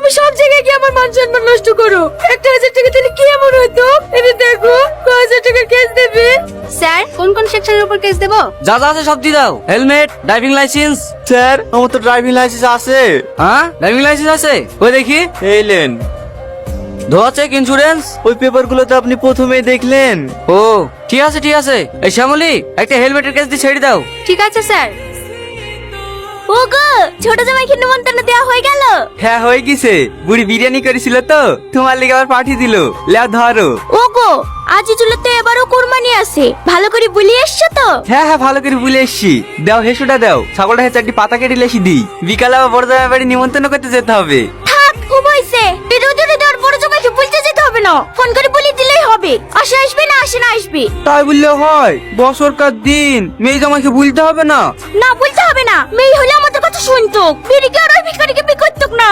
তুমি সব জায়গায় গিয়ে আমার মান সম্মান নষ্ট করো। 1,000 টাকা দিলে কি এমন হতো? এটা দেখো, 1,000 টাকার কেস দেবে। স্যার কোন কোন সেকশনের উপর কেস দেব? যা যা আছে সব দিয়ে দাও। Helmet, driving licence. স্যার আমার তো ড্রাইভিং লাইসেন্স আছে। হ্যাঁ ড্রাইভিং লাইসেন্স আছে, ওই দেখি। এইলেন ধোয়া চেক, ইন্স্যুরেন্স। ওই পেপারগুলো তো আপনি প্রথমেই দেখলেন। ও ঠিক আছে ঠিক আছে। এই শ্যামলী, একটা হেলমেটের কেস দিয়ে ছেড়ে দাও। ঠিক আছে স্যার। ওগো, ছোট জামাইকে নিমন্ত্রণ দেওয়া হয়ে গেল? হ্যাঁ হয়ে গেছে, বুড়ি বিরিয়ানি করেছিল তো, তোমার লেগে আবার পাঠিয়ে দিল। লেও ধরো। ওগো, আজিজুলের তো এবারও কুরবানি আছে, ভালো করে বলি এসছো তো? হ্যাঁ হ্যাঁ ভালো করে বলে এসছি। দাও হেসুটা দাও, ছাগলটা হেঁচে একটি পাতা কেটে লেসি দিই। বিকালে আবার বড় জামাই বাড়ি নিমন্ত্রণ করতে যেতে হবে। থাক, খুব হয়েছে। বড় জামাইকে বলতে যেতে হবে না, ফোন করে বলে দিলেই হবে। আসবে না আসবে। তাই বললে হয়? বছরকার দিন মেয়ে জামাইকে বলতে হবে না? না বলতে হবে না, মেয়ে হলে আমাদের কথা শুনতো। বিড়িকে আর ওই ভিখারিকে বিয়ে করতো না।